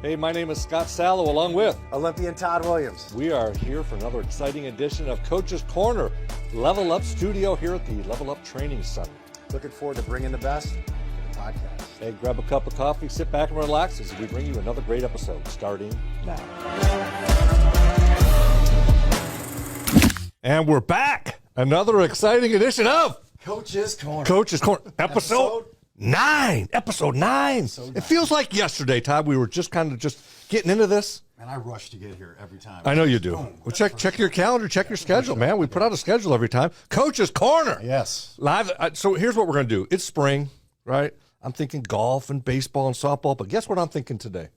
Hey, my name is Scott Sallow, along with Olympian Todd Williams. We are here for another exciting edition of Coach's Corner, LevelUp Studio here at the LevelUp Training Center. Looking forward to bringing the best to the podcast. Hey, grab a cup of coffee, sit back and relax as we bring you another great episode starting now. And we're back. Another exciting edition of Coach's Corner. Coach's Corner, episode 9. Episode 9. It feels like yesterday, Todd. We were just getting into this. And I rush to get here every time. I know you do. Well, check your calendar, check your schedule, man. We put out a schedule every time. Coach's Corner. Yes. Live. So here's what we're going to do. It's spring, right? I'm thinking golf and baseball and softball, but guess what I'm thinking today?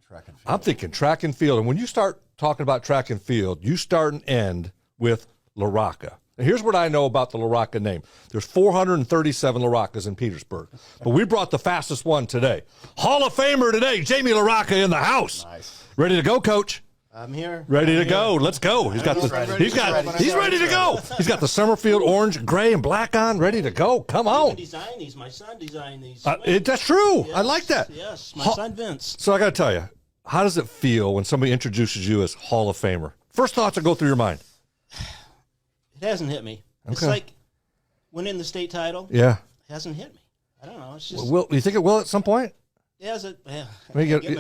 Track and field. I'm thinking track and field. And when you start talking about track and field, you start and end with LaRocca. And here's what I know about the LaRocca name. There's 437 LaRoccas in Petersburg, but we brought the fastest one today. Hall of Famer today, Jamie LaRocca in the house. Nice. Ready to go, Coach? I'm here. Ready to go. Let's go. He's ready to go. He's got the Summerfield orange, gray, and black on, ready to go. Come on. I designed these. My son designed these. That's true. Yes, I like that. Yes, my son Vince. So I got to tell you, how does it feel when somebody introduces you as Hall of Famer? First thoughts that go through your mind. It hasn't hit me. It's like winning the state title. Yeah. It hasn't hit me. I don't know. It's just. Well, you think it will at some point? Yeah, is it? Yeah. When you get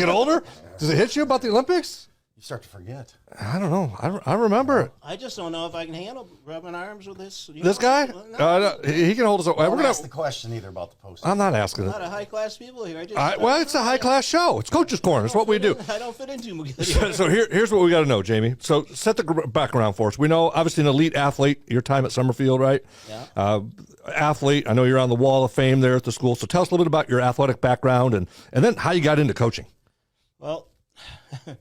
older, does it hit you about the Olympics? You start to forget. I don't know. I remember it. I just don't know if I can handle rubbing arms with this. This guy? No, he can hold us. Don't ask the question either about the post. I'm not asking a it. lot of high class people here. Well, it's a high class show. It's Coach's Corner. It's what we do. I don't fit into. So here's what we got to know, Jamie. So set the background for us. We know, obviously, an elite athlete. Your time at Summerfield, right? Yeah. Athlete. I know you're on the Wall of Fame there at the school. So tell us a little bit about your athletic background and then how you got into coaching. Well, to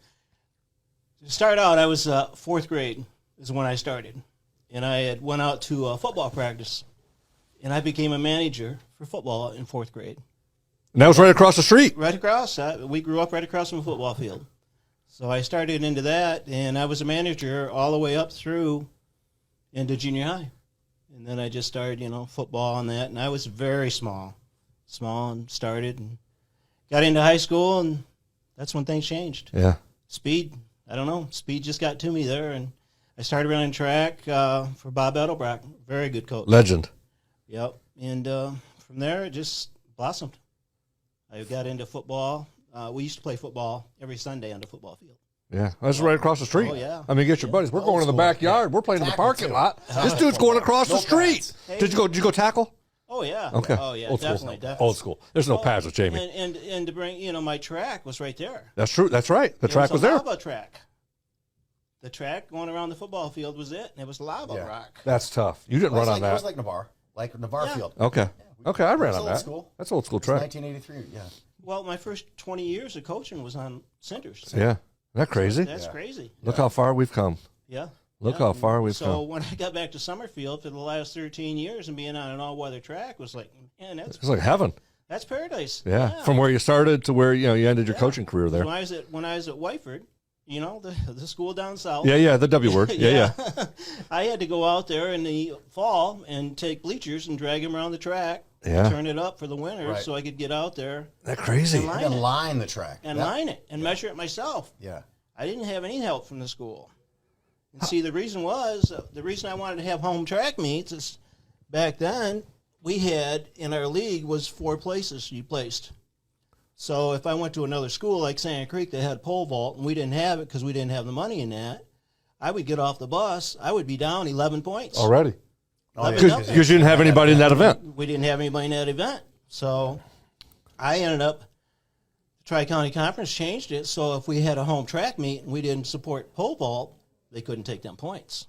start out, I was fourth grade is when I started, and I had went out to football practice, and I became a manager for football in fourth grade. And that was right across the street. Right across. We grew up right across from a football field. So I started into that, and I was a manager all the way up through into junior high. And then I just started, football and that, and I was very small and started and got into high school, and that's when things changed. Yeah. Speed, I don't know. Speed just got to me there, and I started running track for Bob Edelbrock, very good coach. Legend. Yep. And from there, it just blossomed. I got into football. We used to play football every Sunday on the football field. Yeah, that's right across the street. Oh, yeah. I mean, get your buddies. We're going to the backyard. We're playing in the parking lot. This dude's going across the street. Hey. Did you go tackle? Oh, yeah. Okay. Oh, yeah, Old definitely. Old school. There's no pads with Jamie. And to bring, my track was right there. That's true. That's right. The track was there. Lava track. The track going around the football field was it, and it was lava rock. That's tough. You didn't run on that. It was like Navarre Field. Okay. Okay, I ran on old that. School. That's old school track. 1983, yeah. Well, my first 20 years of coaching was on centers. Yeah. Isn't that crazy? That's crazy. Look how far we've come. Yeah. Look how far we've come. So when I got back to Summerfield for the last 13 years and being on an all-weather track was like, man, It's like heaven. that's paradise. Yeah. From where you started to where you ended your coaching career there. When I was at Wyford, the school down south. Yeah, the W word. Yeah. I had to go out there in the fall and take bleachers and drag them around the track. Yeah. Turn it up for the winter so I could get out there. That crazy. And line the track. And line it and measure it myself. Yeah. I didn't have any help from the school. And see, the reason I wanted to have home track meets is back then we had in our league was 4 places you placed. So if I went to another school like Sand Creek that had pole vault and we didn't have it because we didn't have the money in that, I would get off the bus. I would be down 11 points. Already. Because you didn't have anybody in that event. We didn't have anybody in that event. So I ended up, the Tri-County Conference changed it, so if we had a home track meet and we didn't support pole vault, they couldn't take them points.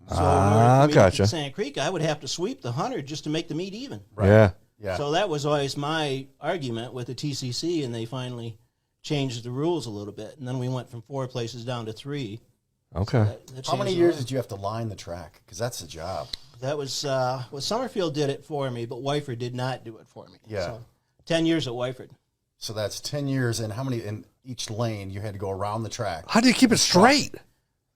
So gotcha. Sand Creek, I would have to sweep the 100 just to make the meet even. Right. Yeah. So that was always my argument with the TCC, and they finally changed the rules a little bit. And then we went from 4 places down to 3. Okay. How many years did you have to line the track? Because that's a job. That was, Summerfield did it for me, but Wyford did not do it for me. Yeah. So 10 years at Wyford. So that's 10 years, and how many in each lane you had to go around the track? How do you keep it straight?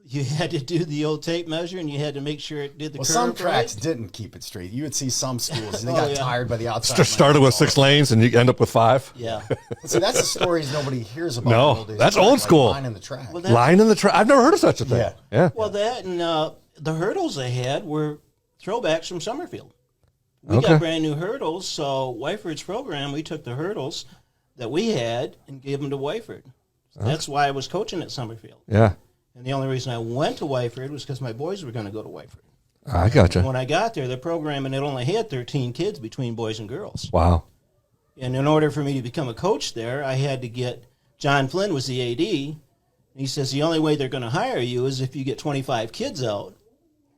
you had to do the old tape measure, and you had to make sure it did the curve some tracks right. didn't keep it straight. You would see some schools, and they Oh, got yeah. tired by the outside. Just started with 6 lanes and you end up with 5. Yeah. See, that's the stories nobody hears about. No, in the old days. that's Like old school. Line in the track. Well, that- Line in the track. I've never heard of such a thing. Yeah. Well, that and the hurdles they had were throwbacks from Summerfield. We Okay. got brand new hurdles, so Wyford's program, we took the hurdles that we had and gave them to Wyford. That's why I was coaching at Summerfield. Yeah. And the only reason I went to Wyford was because my boys were going to go to Wyford. I gotcha. When I got there, the program, and it only had 13 kids between boys and girls. Wow. And in order for me to become a coach there, I had to get, John Flynn was the AD, and he says the only way they're going to hire you is if you get 25 kids out.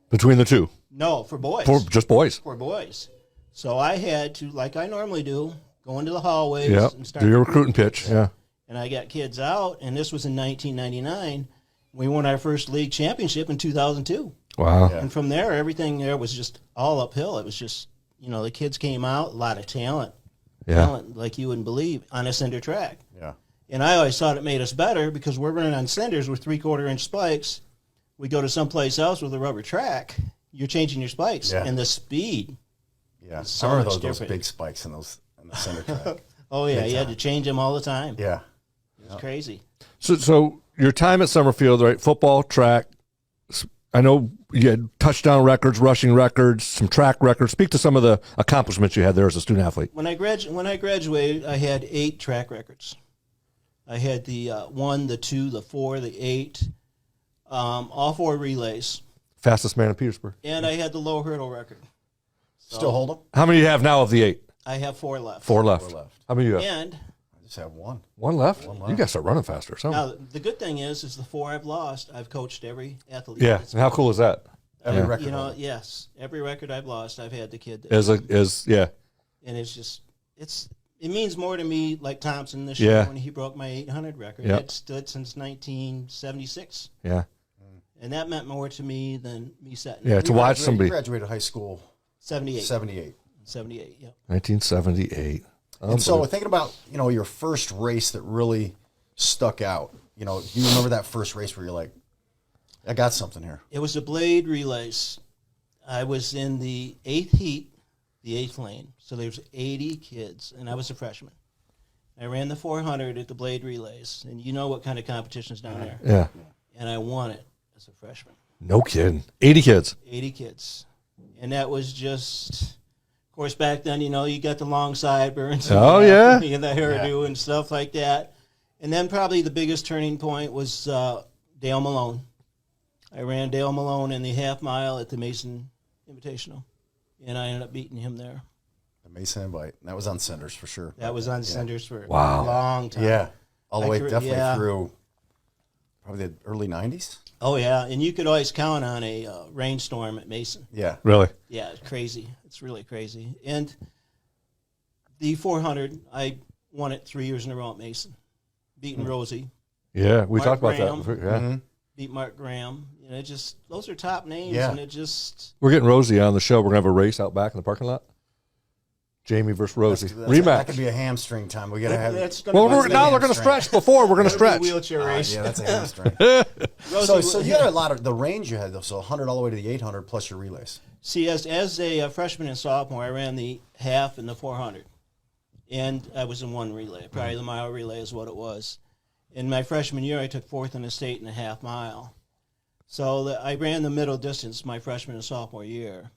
Between the two. No, for boys. For just boys. For boys. So I had to, like I normally do, go into the hallways Yep. and start Do your recruiting pitch. Yeah. And I got kids out, and this was in 1999. We won our first league championship in 2002. Wow. Yeah. And from there, everything there was just all uphill. It was just, the kids came out, a lot of talent. Yeah. Talent like you wouldn't believe on a cinder track. Yeah. And I always thought it made us better because we're running on cinders with 3/4-inch spikes. We go to someplace else with a rubber track, you're changing your spikes. Yeah. And the speed. Yeah. So I remember much those different. big spikes in the center track. Oh, yeah, Big you had time. to change them all the time. Yeah. It was crazy. So your time at Summerfield, right? Football, track. I know you had touchdown records, rushing records, some track records. Speak to some of the accomplishments you had there as a student athlete. When I graduated, I had 8 track records. I had the 1, the 2, the 4, the 8, all 4 relays, Fastest man in Petersburg. and I had the low hurdle record. Still hold them? How many do you have now of the 8? I have 4 left. 4 left. 4 left. How many do you have? And I just have one. 1 left? One left. You got to start running faster or something. now the good thing is the 4 I've lost, I've coached every athlete. Yeah. that's- And how cool is that? Every Yeah. record. holder. Yes, every record I've lost, I've had the kid. That, Yeah. and it's just it means more to me. Like Thompson this Yeah. year when he broke my 800 record, Yep. it stood since 1976, Yeah. and that meant more to me than me setting. Yeah. To watch You somebody. graduated high school 78. 78. 78, yeah. 1978. And so thinking about, your first race that really stuck out, do you remember that first race where you're like, I got something here? It was a blade relays. I was in the 8th heat, the 8th lane. So there was 80 kids, and I was a freshman. I ran the 400 at the blade relays, and you know what kind of competition's down there. Yeah. And I won it as a freshman. No kidding. 80 kids. 80 kids. And that was just, of course, back then, you got the long sideburns. And Oh, yeah. And the hairdo and stuff like that. And then probably the biggest turning point was Dale Malone. I ran Dale Malone in the half mile at the Mason Invitational, and I ended up beating him there. The Mason Invite. That was on cinders for sure. That was on cinders for Wow. a long time. Yeah. All the way definitely yeah. through probably the early 90s. Oh, yeah. And you could always count on a rainstorm at Mason. Yeah. Really? Yeah, it's crazy. It's really crazy. And the 400, I won it 3 years in a row at Mason, beating Rosie, Yeah. We Mark talked about Graham. that before. Yeah. Mm-hmm. beat Mark Graham. Those are top names, Yeah. and it just We're getting Rosie on the show. We're going to have a race out back in the parking lot. Jamie versus Rosie. That Rematch. could be a hamstring time. We got to have that's gonna Well, be we're, now they're going to stretch before. We're going to a stretch. wheelchair race. Yeah, that's a hamstring. Rosie, so you had a lot of the range you had though. So 100 all the way to the 800 plus your relays. See, as a freshman and sophomore, I ran the half and the 400, and I was in one relay. Probably the mile relay is what it was. In my freshman year, I took 4th in the state in the half mile. So I ran the middle distance my freshman and sophomore year.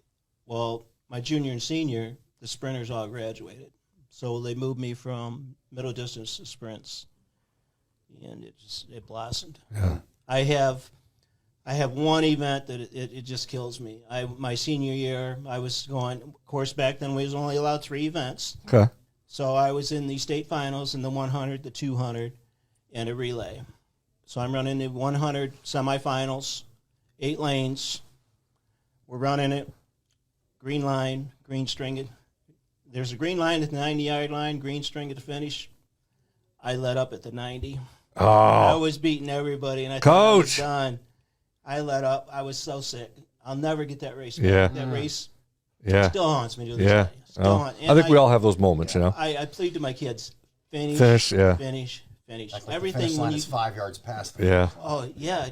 Well, my junior and senior, the sprinters all graduated. So they moved me from middle distance to sprints, and it blossomed. Yeah. I have one event that it just kills me. My senior year, I was going. Of course, back then we was only allowed 3 events. Okay. So I was in the state finals in the 100, the 200, and a relay. So I'm running the 100 semifinals, 8 lanes. We're running it, green line, green string. There's a green line at the 90-yard line, green string at the finish. I let up at the 90. I Oh, was beating everybody, and I thought I was Coach. done. I let up. I was so sick. I'll never get that race back. Yeah. That race yeah. still haunts me to this Yeah. day. Still Oh, haunt- I think we all have those moments, you know. I plead to my kids, finish, Finish, yeah. finish, finish. Like the Everything finish line when you is 5 yards past them. Yeah. Oh yeah,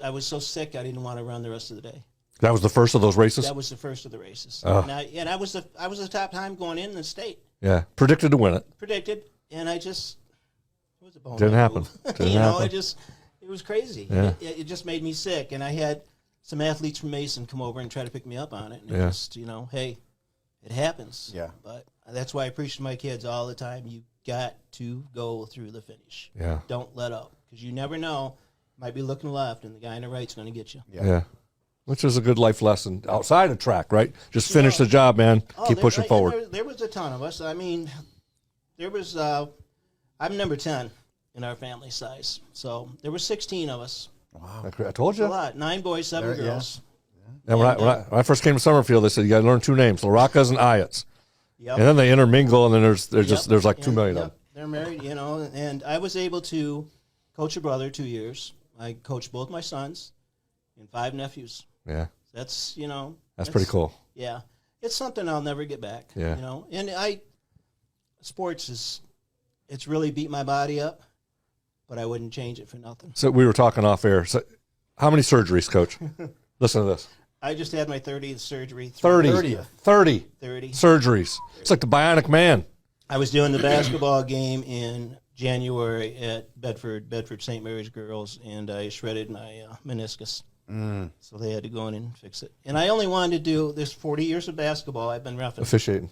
I was so sick I didn't want to run the rest of the day. That was the first of those races? That was the first of the races. Oh. And I was the top time going in the state. Yeah. Predicted to win it. Predicted, and I just it was a bone Didn't happen. move. Didn't you know, happen. it was crazy. Yeah. It just made me sick, and I had some athletes from Mason come over and try to pick me up on it. And it Yeah. just, hey, it happens. Yeah. But that's why I preach to my kids all the time. You got to go through the finish. Yeah. Don't let up, because you never know. Might be looking left, and the guy on the right's going to get you. Yeah. Which is a good life lesson outside of track, right? Just finish the job, man. Keep pushing forward. There was a ton of us. I mean, there was. I'm number 10 in our family size, so there were 16 of us. Wow. I told you. A lot. 9 boys, 7 There- yeah. girls. And when I first came to Summerfield, they said you got to learn 2 names, LaRocca's and Ayats. Yep. And then they intermingle, and then there's Yep. like 2 million of Yep. them. They're married, and I was able to coach a brother 2 years. I coached both my sons and 5 nephews. Yeah. That's That's pretty cool. Yeah, it's something I'll never get back. Yeah. And sports it's really beat my body up, but I wouldn't change it for nothing. So we were talking off air. So how many surgeries, Coach? Listen to this. I just had my 30th surgery. 30. 30th. 30 30. surgeries. It's like the Bionic Man. I was doing the basketball game in January at Bedford St. Mary's Girls, and I shredded my meniscus. So they had to go in and fix it. And I only wanted to do this 40 years of basketball. I've been roughing. Officiating.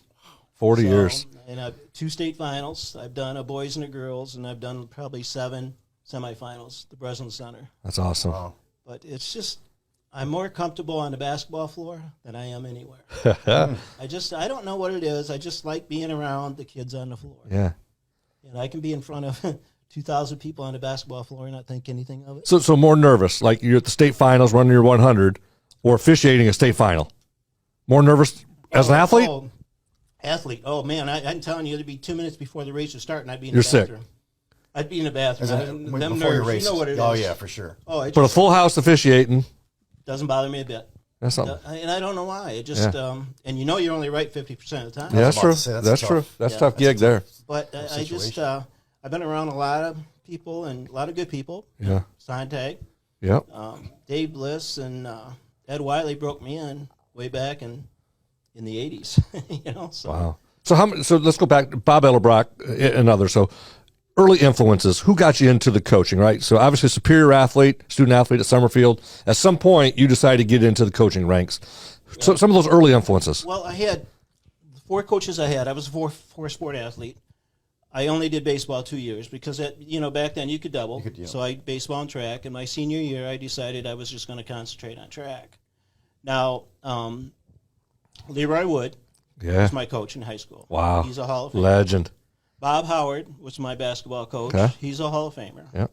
40 years. And I've 2 state finals. I've done a boys and a girls, and I've done probably 7 semifinals, the Breslin Center. That's awesome. Wow. But it's just, I'm more comfortable on the basketball floor than I am anywhere. I don't know what it is. I just like being around the kids on the floor. Yeah. And I can be in front of 2,000 people on the basketball floor and not think anything of it. So more nervous, like you're at the state finals running your 100 or officiating a state final. More nervous as an athlete? Athlete. Oh, man, I'm telling you, it'd be 2 minutes before the race would start, and I'd be in You're the sick. bathroom. I'd be in the bathroom. Them Before nerves, your race. you know what it is. Oh, yeah, for sure. Oh, it But a just full house officiating, doesn't bother me a bit. that's something. And I don't know why. It just, and you're only right 50% of the time. Yeah, that's about true. to say, that's That's tough. true. That's Yeah. a tough gig there. But I just, situation. I've been around a lot of people and a lot of good people. Yeah. Sontag, Yep. Dave Bliss, and Ed Wiley broke me in way back in the 80s. So. Wow. So let's go back. Bob Ellerbrock and others. So early influences. Who got you into the coaching? Right. So obviously, superior athlete, student athlete at Summerfield. At some point, you decided to get into the coaching ranks. So some of those early influences. Well, I had 4 coaches. I was a four sport athlete. I only did baseball 2 years because back then you could double. So I baseball and track. And my senior year, I decided I was just going to concentrate on track. Now, Leroy Wood Yeah. was my coach in high school. Wow. He's a Hall of Famer. Legend. Bob Howard was my basketball coach. Okay. He's a Hall of Famer. Yep.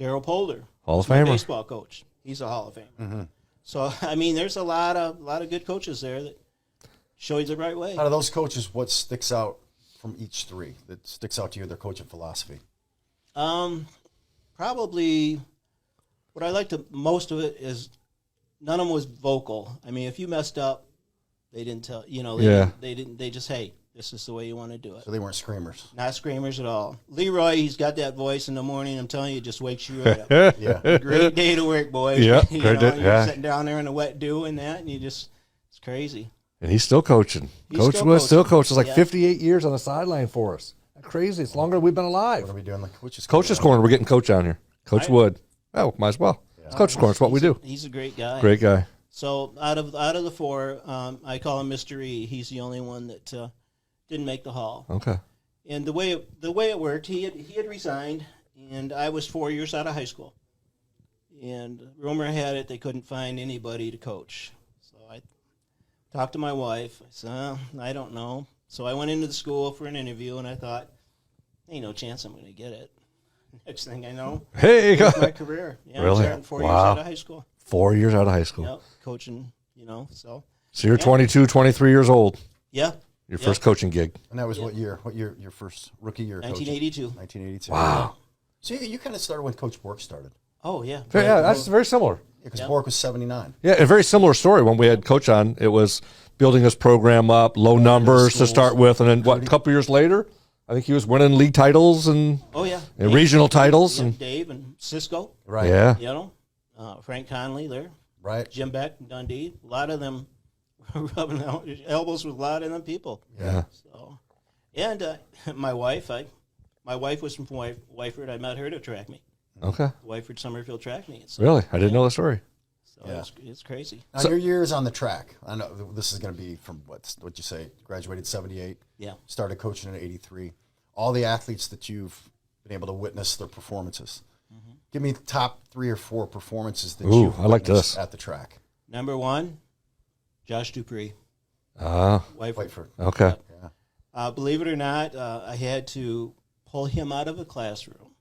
Darryl Polder, Hall of my Famer. baseball coach. He's a Hall of Famer. So I mean, there's a lot of good coaches there that show you the right way. Out of those coaches, what sticks out from each 3 that sticks out to you, their coaching philosophy? Probably what I liked most of it is none of them was vocal. I mean, if you messed up, they didn't tell. They just, hey, this is the way you want to do it. So they weren't screamers. Not screamers at all. Leroy, he's got that voice in the morning. I'm telling you, it just wakes you right up. Yeah. Great day to work, boys. Yeah, You great know, day, you're yeah. sitting down there in the wet dew and that, and it's crazy. And he's still coaching. He's Coach still Wood still coaching. coaches like Yeah. 58 years on the sideline for us. Crazy. It's longer than we've been alive. What are we doing? Like coaches. Coach's Corner. We're getting Coach on here. Coach Wood. Oh, might as well. It's Coach's Corner. It's what we do. He's a great guy. Great guy. So out of the 4, I call him Mr. E. He's the only one that didn't make the Hall. Okay. And the way it worked, he had resigned, and I was 4 years out of high school. And rumor had it they couldn't find anybody to coach. So I talked to my wife. I said, I don't know. So I went into the school for an interview, and I thought, ain't no chance I'm going to get it. Next thing I know, Hey, it's my career. Yeah, Really? I'm starting 4 years Wow. out of high school. 4 years out of high school. Yep, coaching, so. So you're 22, 23 years old. Yeah. Your first coaching gig. And that was what year? What year? Your first rookie year? coaching? 1982. 1982. Wow. So you kind of started when Coach Bork started. Oh, yeah. Yeah, that's very similar. Because Bork was 79. Yeah, a very similar story. When we had Coach on, it was building his program up, low numbers to schools. start with, and then a couple years later, I think he was winning league titles and Oh yeah, regional titles. Yeah, And Dave and Cisco. Right. yeah, You know, Frank Conley there. Right. Jim Beck, Dundee. A lot of them rubbing elbows with a lot of them people. yeah. So, and my wife was from Wyford. I met her to track meet. Okay. Wyford Summerfield track meet. So, Really? I didn't know the story. so Yeah. it's crazy. Now, your years on the track, I know this is going to be from what'd you say? Graduated 78. Yeah. Started coaching in 83. All the athletes that you've been able to witness their performances. Give me the top 3 or 4 performances that you've I like witnessed this. at the track. Number 1, Josh Dupree. Ah, Wyford. okay. Yeah. Believe it or not, I had to pull him out of a classroom.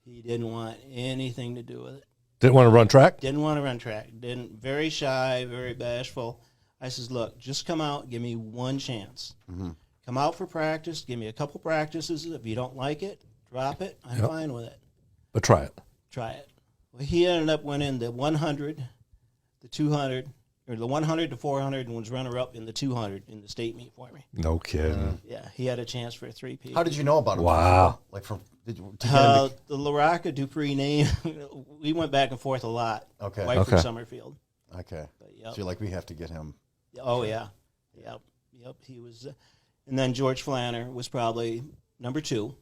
He didn't want anything to do with it. Didn't want to run track? Didn't want to run track. Very shy, very bashful. I says, look, just come out, give me one chance. Come out for practice, give me a couple practices. If you don't like it, drop it. I'm fine with it. But try it. Try it. Well, he ended up winning the 100, the 200, or the 100 to 400, and was runner-up in the 200 in the state meet for me. No kidding. Yeah, he had a chance for a 3-peat. How did you know about him? Wow. Like to get him to- The LaRocca Dupree name, we went back and forth a lot. Okay. Wyford Okay. Summerfield. Okay. But, yep. So you're like, we have to get him. Oh, yeah. Yep. He was. And then George Flanner was probably number 2.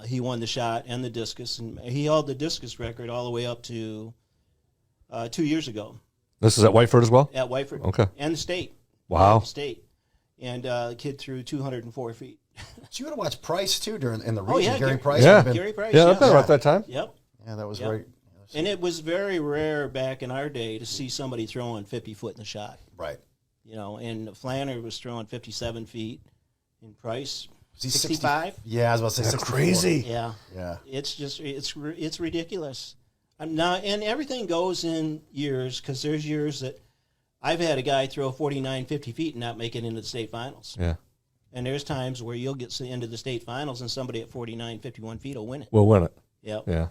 He won the shot and the discus, and he held the discus record all the way up to 2 years ago This is at Whiteford as well? at Wyford. Okay. And the state. Wow. The state. And the kid threw 204 feet. So you would have watched Price too in the region. Oh, yeah, Gary Gary- Price. Yeah. would have been- Gary Price. Yeah, yeah. I've been around that time. Yep. Yeah, that was Yep. right. And it was very rare back in our day to see somebody throwing 50 foot in the shot. Right. You know, and Flanner was throwing 57 feet. And Price, Was he 65. 60? Yeah, I was about to say That's 64. crazy. Yeah. Yeah. It's just it's ridiculous. I'm not, and everything goes in years, because there's years that I've had a guy throw 49, 50 feet and not make it into the state finals. Yeah. And there's times where you'll get into the state finals and somebody at 49, 51 feet will win it. We'll win it. Yep. Yeah.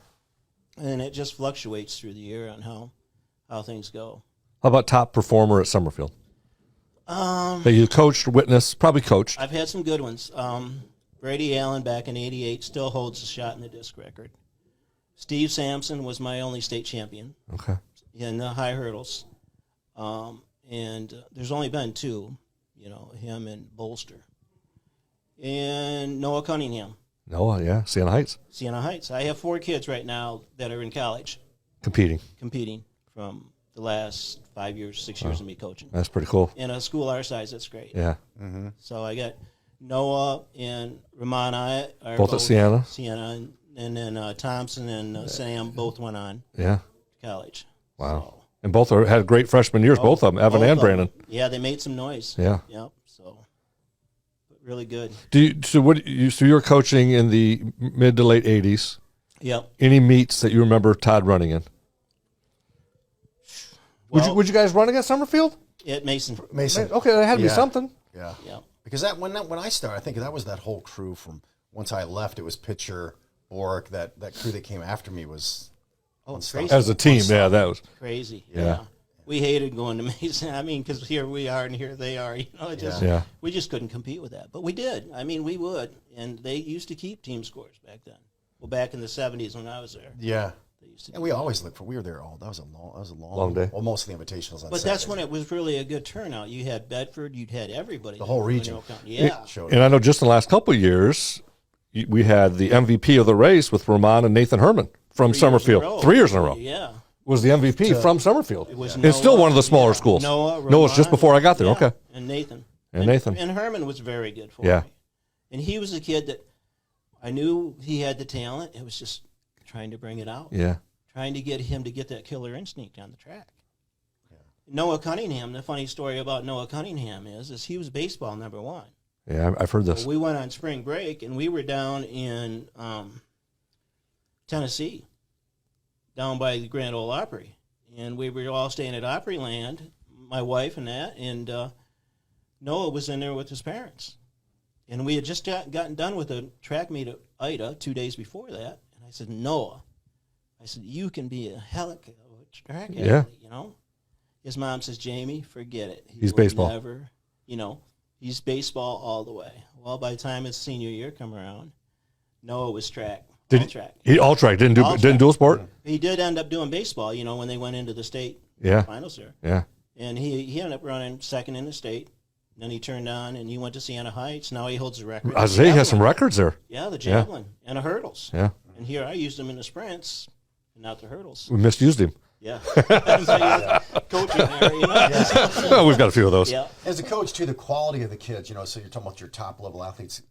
And it just fluctuates through the year on how things go. How about top performer at Summerfield? That you coached, witnessed, probably coached. I've had some good ones. Brady Allen back in '88 still holds the shot in the disc record. Steve Sampson was my only state champion Okay. in the high hurdles. And there's only been 2, him and Bolster. And Noah Cunningham, Noah, yeah. Siena Heights. Siena Heights. I have 4 kids right now that are in college Competing. competing from the last 5 years, 6 years of me coaching. That's pretty cool. In a school our size, that's great. Yeah. So I got Noah and Ramon are Both at Siena? Siena, and then Thompson and Sam both went on Yeah. to college. Wow. And both had great freshman years, both of them, Evan Both and of them. Brandon. Yeah, they made some noise. Yeah. Yep. So, but really good. So you were coaching in the mid to late 80s. Yep. Any meets that you remember Todd running in? Well, Would you guys run against Summerfield? at Mason. Mason. Okay, that had to be Yeah. something. Yeah. Yep. Because when I started, I think that was that whole crew from once I left. It was Pitcher, Boric. That crew that came after me was Crazy. As a team, yeah, that was. Crazy. Yeah. We hated going to Mason. I mean, because here we are and here they are. Yeah. We just couldn't compete with that. But we did. I mean, we would. And they used to keep team scores back then. Well, back in the 70s when I was there. Yeah. They used to And we always looked for. We were there all. That was a Long day. Well, most of the invitationals on But that's Saturdays. when it was really a good turnout. You had Bedford, you'd had everybody. The whole there, region. Monroe County. Yeah. showed And I know just in the last couple of years, we had the MVP of the race with Ramon and Nathan Herman from 3 years in a Summerfield. row. 3 years in a row. Yeah. Was the MVP from Summerfield. It was It's still Noah, one of the smaller yeah. schools. Noah, Noah's just Ramon, before I got there. yeah, Okay. And Nathan. And Nathan. And Herman was very good for Yeah. me. And he was a kid that I knew he had the talent. It was just trying to bring it out. Yeah. Trying to get him to get that killer instinct on the track. Noah Cunningham, the funny story about Noah Cunningham is he was baseball number 1. Yeah, I've heard this. We went on spring break, and we were down in Tennessee, down by the Grand Ole Opry. And we were all staying at Opryland, my wife and that, and Noah was in there with his parents. And we had just gotten done with a track meet at Ida 2 days before that. And I said, Noah, you can be a hell of a track athlete, Yeah. His mom says, Jamie, forget it. He's will baseball. Never, He's baseball all the way. Well, by the time his senior year come around, Noah was track. All track. He all track didn't dual sport. He did end up doing baseball. When they went into the state finals there. Yeah. And he ended up running second in the state. Then he turned on and he went to Siena Heights. Now he holds the record. I say he has some records there. Yeah, the javelin and the hurdles. Yeah. And here I used him in the sprints, and not the hurdles. We misused him. Yeah. Coaching there, Oh, we've got a few of those. Yeah. As a coach, too, the quality of the kids, so you're talking about your top level athletes,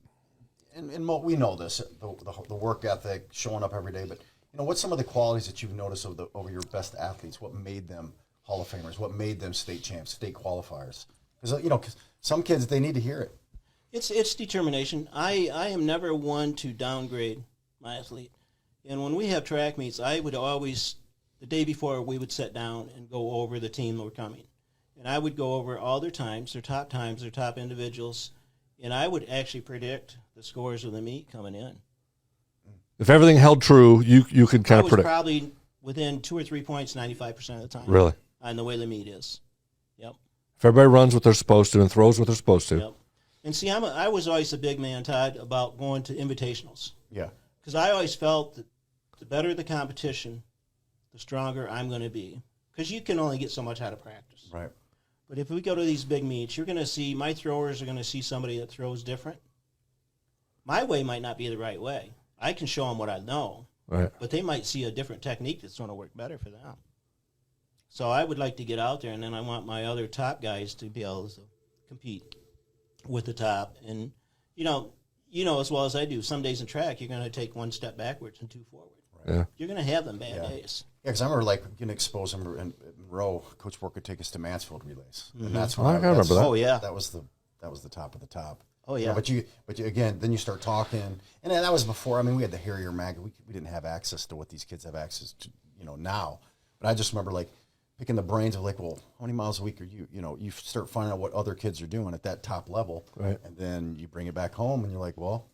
and we know this, the work ethic, showing up every day, but what's some of the qualities that you've noticed over your best athletes? What made them Hall of Famers? What made them state champs, state qualifiers? Because some kids, they need to hear it. It's determination. I am never one to downgrade my athlete. And when we have track meets, I would always, the day before, we would sit down and go over the team that were coming. And I would go over all their times, their top individuals, and I would actually predict the scores of the meet coming in. If everything held true, you could kind of predict. Probably within 2 or 3 points 95% of the time. Really? On the way the meet is. Yep. If everybody runs what they're supposed to and throws what they're supposed to. Yep. And see, I was always a big man, Todd, about going to invitationals. Yeah. Because I always felt that the better the competition, the stronger I'm going to be. Because you can only get so much out of practice. Right. But if we go to these big meets, you're going to see, my throwers are going to see somebody that throws different. My way might not be the right way. I can show them what I know. Right. But they might see a different technique that's going to work better for them. So I would like to get out there, and then I want my other top guys to be able to compete with the top. And, you know as well as I do, some days in track, you're going to take one step backwards and two forward. Right. Yeah. You're going to have them bad days. Yeah, because I remember getting exposed in Monroe. Coach Work would take us to Mansfield relays, and that's when I remember that. Oh yeah, that was the top of the top. Oh yeah. But you again, then you start talking, and that was before. I mean, we had the Harrier mag. We didn't have access to what these kids have access to, now. But I just remember picking the brains of well, how many miles a week are you? You start finding out what other kids are doing at that top level, right? And then you bring it back home, and you're like, well,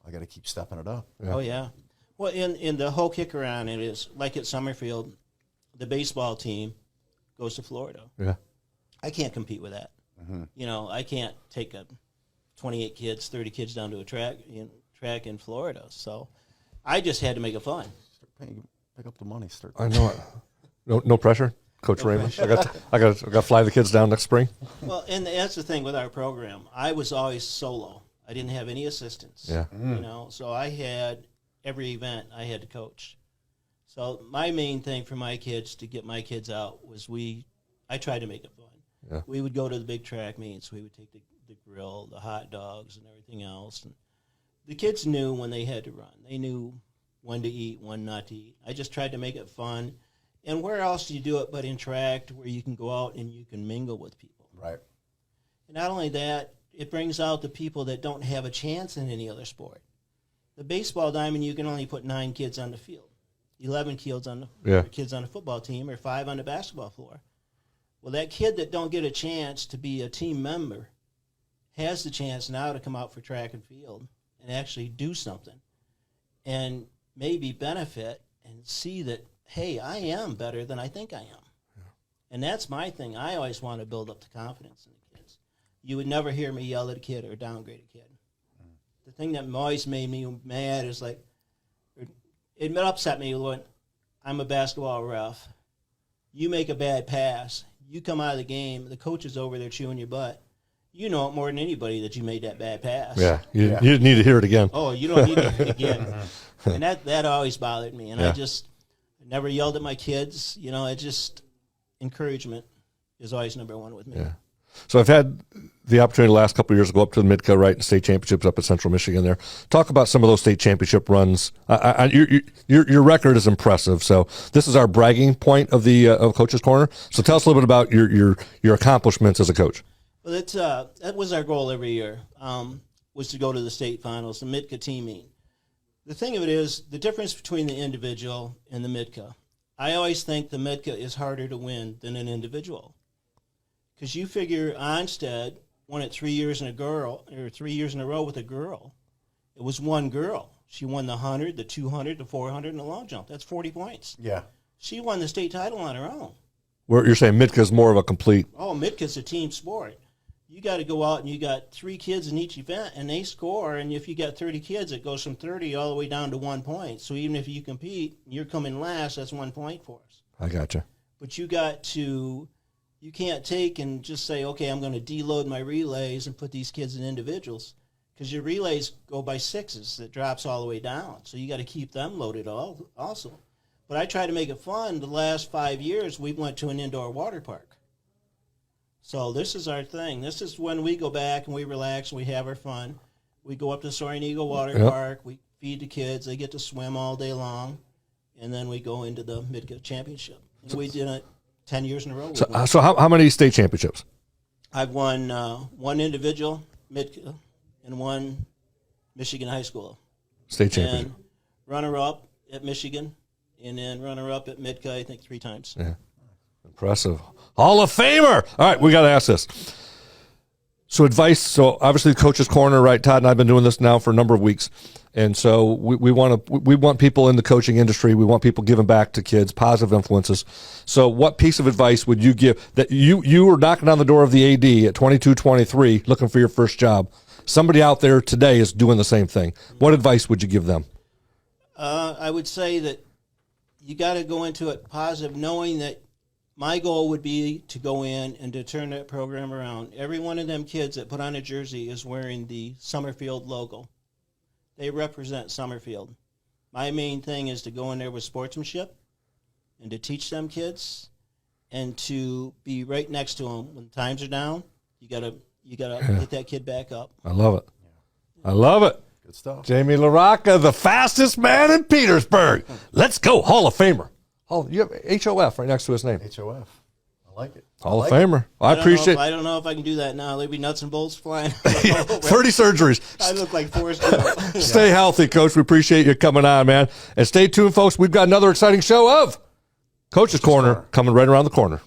I got to keep stepping it up. Yeah. Oh yeah. Well, in the whole kick around, it is like at Summerfield, the baseball team goes to Florida. Yeah. I can't compete with that. Mm-hmm. I can't take 28 kids, 30 kids down to a track in Florida. So I just had to make it fun. Pick up the money. I know it. No pressure, Coach Raymond. I got to fly the kids down next spring. Well, and that's the thing with our program. I was always solo. I didn't have any assistants. Yeah. So I had every event I had to coach. So my main thing for my kids to get my kids out was I tried to make it fun. Yeah. We would go to the big track meets. We would take the grill, the hot dogs, and everything else. And the kids knew when they had to run. They knew when to eat, when not to eat. I just tried to make it fun. And where else do you do it but in track, where you can go out and you can mingle with people? Right. And not only that, it brings out the people that don't have a chance in any other sport. The baseball diamond, you can only put 9 kids on the field, 11 kids on the football team, or 5 on the basketball floor. Well, that kid that don't get a chance to be a team member has the chance now to come out for track and field and actually do something and maybe benefit and see that, hey, I am better than I think I am. Yeah. And that's my thing. I always want to build up the confidence in the kids. You would never hear me yell at a kid or downgrade a kid. The thing that always made me mad is it upset me when I'm a basketball ref. You make a bad pass. You come out of the game. The coach is over there chewing your butt. You know it more than anybody that you made that bad pass. Yeah, you need to hear it again. Oh, you don't need to hear it again. And that always bothered me. And I never yelled at my kids. It just encouragement is always number one with me. Yeah. So I've had the opportunity the last couple of years to go up to the Midco, right, and state championships up at Central Michigan there. Talk about some of those state championship runs. Your record is impressive. So this is our bragging point of the of Coach's Corner. So tell us a little bit about your accomplishments as a coach. Well, that was our goal every year, was to go to the state finals, the Midco team meet. The thing of it is, the difference between the individual and the Midco. I always think the Midco is harder to win than an individual. Because you figure Onstead won it 3 years in a row with a girl. It was one girl. She won the 100, the 200, the 400, and the long jump. That's 40 points. Yeah. She won the state title on her own. Where you're saying Midco is more of a complete. Oh, Midco's a team sport. you got to go out and you got 3 kids in each event, and they score. And if you got 30 kids, it goes from 30 all the way down to 1 point. So even if you compete, you're coming last. That's 1 point for us. I gotcha. But you can't take and just say, okay, I'm going to deload my relays and put these kids in individuals, because your relays go by 6s. It drops all the way down. So you got to keep them loaded also. But I try to make it fun. The last 5 years, we went to an indoor water park. So this is our thing. This is when we go back and we relax and we have our fun. We go up to Soaring Eagle Water Park. We feed the kids. They get to swim all day long. And then we go into the Midco Championship. And we did it 10 years in a row. So how many state championships? I've won 1 individual Midco and 1 Michigan high school. State championship. And runner-up at Michigan, and then runner-up at Midco, I think 3 times. Yeah. Impressive. Hall of Famer. All right, we got to ask this. So advice, so obviously Coach's Corner, right? Todd and I have been doing this now for a number of weeks. And so we want people in the coaching industry. We want people giving back to kids, positive influences. So what piece of advice would you give that you were knocking on the door of the AD at 22, 23, looking for your first job? Somebody out there today is doing the same thing. What advice would you give them? I would say that you got to go into it positive, knowing that my goal would be to go in and to turn that program around. Every one of them kids that put on a jersey is wearing the Summerfield logo. They represent Summerfield. My main thing is to go in there with sportsmanship and to teach them kids and to be right next to them when times are down. You gotta get that kid back up. I love it. I love it. Good stuff. Jamie LaRocca, the fastest man in Petersburg. Let's go, Hall of Famer. You have HOF right next to his name. HOF. I like it. Hall of Famer. I appreciate. I don't know if I can do that now. There'd be nuts and bolts flying. 30 surgeries. I look like Forrest Gump. Stay healthy, Coach. We appreciate you coming on, man. And stay tuned, folks. We've got another exciting show of Coach's Corner coming right around the corner.